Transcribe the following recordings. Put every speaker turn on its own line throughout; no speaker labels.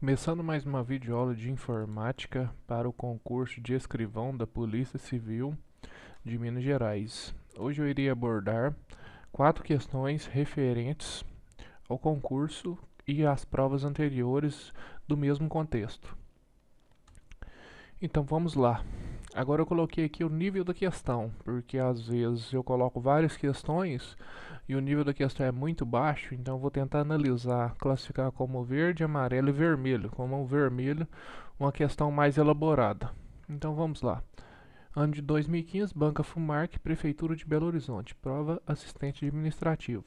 Começando mais uma videoaula de informática para o concurso de escrivão da Polícia Civil de Minas Gerais. Hoje eu irei abordar 4 questões referentes ao concurso e às provas anteriores do mesmo contexto. Então vamos lá. Agora eu coloquei aqui o nível da questão, porque às vezes eu coloco várias questões e o nível da questão é muito baixo, então eu vou tentar analisar, classificar como verde, amarelo e vermelho. Como o vermelho, uma questão mais elaborada. Então vamos lá. Ano de 2015, Banca Fumarc, Prefeitura de Belo Horizonte. Prova assistente administrativo.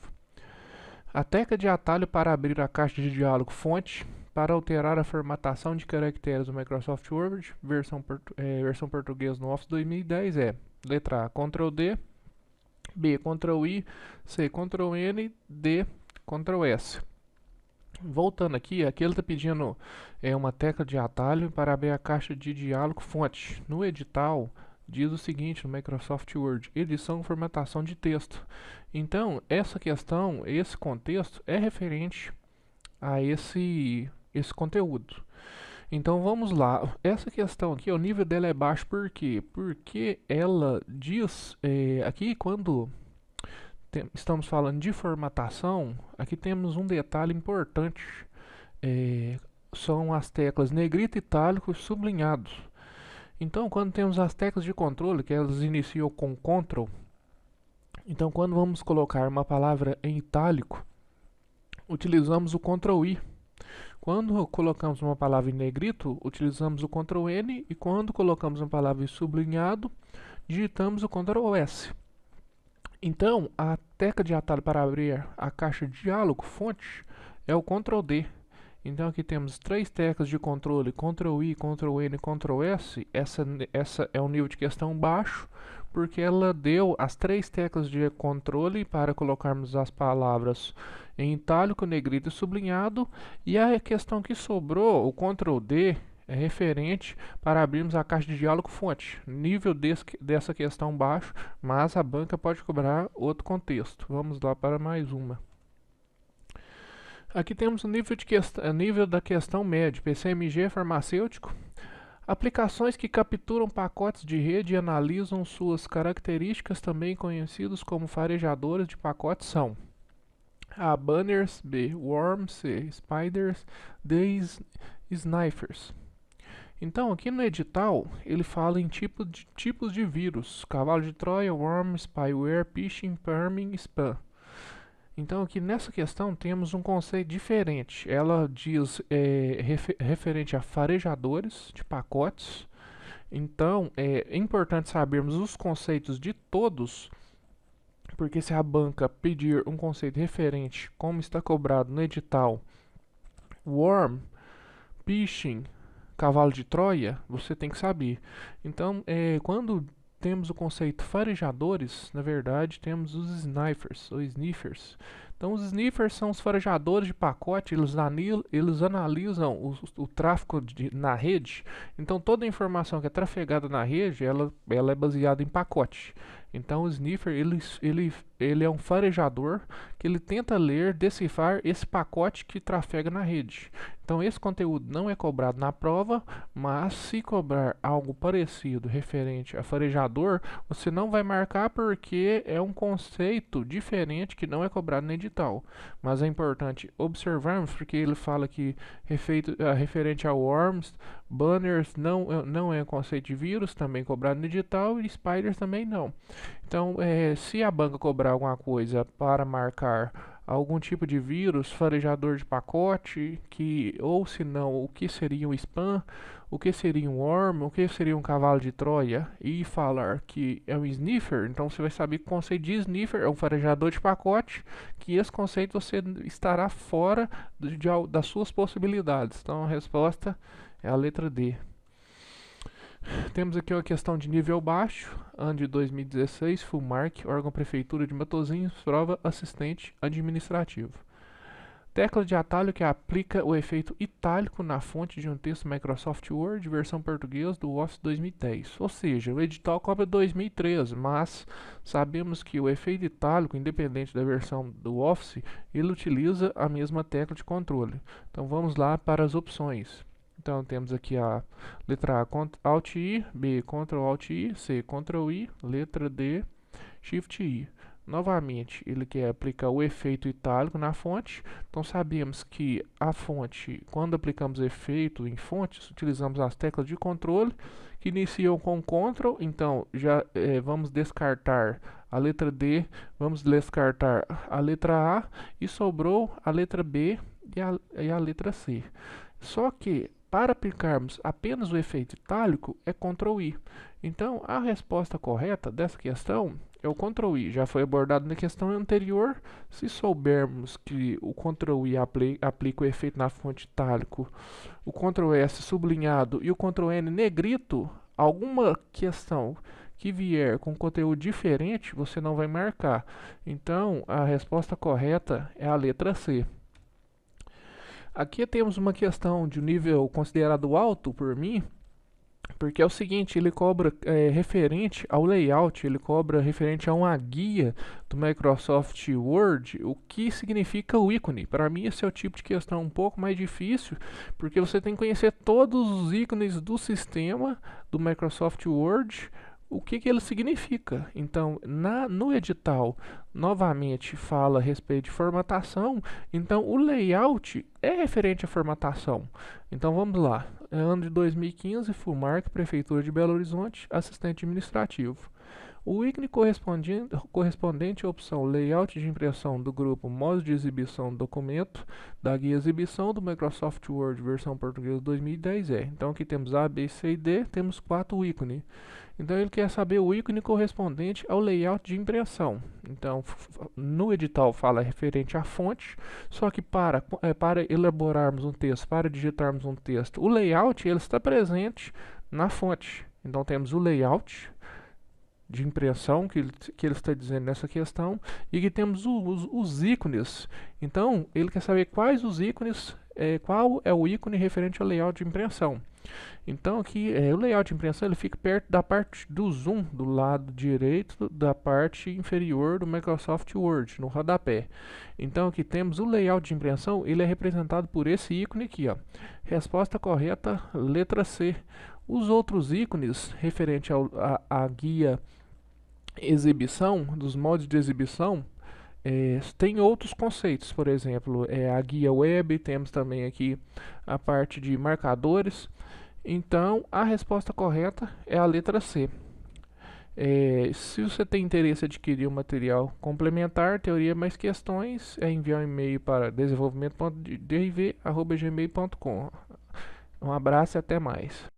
A tecla de atalho para abrir a caixa de diálogo fonte para alterar a formatação de caracteres do Microsoft Word, versão portuguesa no Office 2010 é letra A, Ctrl D, B, Ctrl I, C, Ctrl N, D, Ctrl S. Voltando aqui ele está pedindo uma tecla de atalho para abrir a caixa de diálogo fonte. No edital diz o seguinte no Microsoft Word, edição e formatação de texto. Então, essa questão, esse contexto é referente a esse conteúdo. Então vamos lá, essa questão aqui, o nível dela é baixo por quê? Porque ela diz, aqui quando estamos falando de formatação, aqui temos um detalhe importante, são as teclas negrito, itálico e sublinhados. Então quando temos as teclas de controle, que elas iniciam com Ctrl, então quando vamos colocar uma palavra em itálico, utilizamos o Ctrl I. Quando colocamos uma palavra em negrito, utilizamos o Ctrl N, e quando colocamos uma palavra em sublinhado, digitamos o Ctrl S. Então, a tecla de atalho para abrir a caixa de diálogo fonte é o Ctrl D. Então aqui temos 3 teclas de controle, Ctrl I, Ctrl N e Ctrl S. Essa é um nível de questão baixo, porque ela deu as 3 teclas de controle para colocarmos as palavras em itálico, negrito e sublinhado, e a questão que sobrou, o Ctrl D, é referente para abrirmos a caixa de diálogo fonte. Nível dessa questão baixo, mas a banca pode cobrar outro contexto. Vamos lá para mais uma. Aqui temos o nível da questão médio, PCMG farmacêutico. Aplicações que capturam pacotes de rede e analisam suas características, também conhecidos como farejadores de pacotes, são A. Banners, B. Worms, C. Spiders, D. Sniffers. Então, aqui no edital, ele fala em tipos de vírus: cavalo de Troia, worm, spyware, phishing, perming, spam. Então, aqui nessa questão temos um conceito diferente. Ela diz referente a farejadores de pacotes. Então, é importante sabermos os conceitos de todos, porque se a banca pedir um conceito referente, como está cobrado no edital, worm, phishing, cavalo de Troia, você tem que saber. Então, quando temos o conceito farejadores, na verdade temos os sniffers ou sniffers. Então os sniffers são os farejadores de pacote, eles analisam o tráfego na rede. Então toda a informação que é trafegada na rede, ela é baseada em pacote. Então o sniffer ele é um farejador que ele tenta ler, decifrar esse pacote que trafega na rede. Então esse conteúdo não é cobrado na prova, mas se cobrar algo parecido referente a farejador, você não vai marcar porque é um conceito diferente que não é cobrado no edital. Mas é importante observarmos porque ele fala que referente a worms, banners não é conceito de vírus, também cobrado no edital, e spiders também não. Então, se a banca cobrar alguma coisa para marcar algum tipo de vírus, farejador de pacote, ou se não, o que seria um spam, o que seria um worm, o que seria um cavalo de Troia, e falar que é um sniffer, então você vai saber que o conceito de sniffer é um farejador de pacote, que esse conceito você estará fora das suas possibilidades. Então a resposta é a letra D. Temos aqui uma questão de nível baixo, ano de 2016, Fumarc, órgão Prefeitura de Matosinhos, prova assistente administrativo. Tecla de atalho que aplica o efeito itálico na fonte de um texto Microsoft Word, versão portuguesa do Office 2010. Ou seja, o edital cobra 2013, mas sabemos que o efeito itálico, independente da versão do Office, ele utiliza a mesma tecla de controle. Então vamos lá para as opções. Então temos aqui a letra A, Alt I, B, Ctrl Alt I, C, Ctrl I, letra D, Shift I. Novamente, ele quer aplicar o efeito itálico na fonte. Então sabemos que a fonte, quando aplicamos efeito em fontes, utilizamos as teclas de controle que iniciam com Ctrl. Então já vamos descartar a letra D, vamos descartar a letra A e sobrou a letra B e a letra C. Só que para aplicarmos apenas o efeito itálico é Ctrl I. Então a resposta correta dessa questão é o Ctrl I. Já foi abordado na questão anterior. Se soubermos que o Ctrl I aplica o efeito na fonte itálico, o Ctrl S sublinhado e o Ctrl N negrito, alguma questão que vier com conteúdo diferente, você não vai marcar. Então a resposta correta é a letra C. Aqui temos uma questão de um nível considerado alto por mim, porque é o seguinte, ele cobra referente ao layout, ele cobra referente a uma guia do Microsoft Word, o que significa o ícone. Para mim esse é o tipo de questão um pouco mais difícil, porque você tem que conhecer todos os ícones do sistema do Microsoft Word, o que ele significa. Então, no edital, novamente fala a respeito de formatação, então o layout é referente à formatação. Então vamos lá, ano de 2015, Fulmark, Prefeitura de Belo Horizonte, assistente administrativo. O ícone correspondente à opção Layout de impressão do grupo Modo de exibição do documento da guia exibição do Microsoft Word versão portuguesa 2010 é. Então aqui temos A, B, C e D, temos 4 ícones. Então ele quer saber o ícone correspondente ao layout de impressão. Então no edital fala referente à fonte, só que para elaborarmos um texto, para digitarmos um texto, o layout ele está presente na fonte. Então temos o layout de impressão que ele está dizendo nessa questão, e que temos os ícones. Então ele quer saber quais os ícones, qual é o ícone referente ao layout de impressão. Então aqui o layout de impressão ele fica perto da parte do zoom do lado direito da parte inferior do Microsoft Word, no rodapé. Então aqui temos o layout de impressão, ele é representado por esse ícone aqui, ó. Resposta correta, letra C. Os outros ícones referente à guia exibição, dos modos de exibição, tem outros conceitos. Por exemplo, a guia web, temos também aqui a parte de marcadores. Então a resposta correta é a letra C. Se você tem interesse em adquirir o material complementar, teoria mais questões, enviar um e-mail para desenvolvimento.driv@gmail.com. Um abraço e até mais.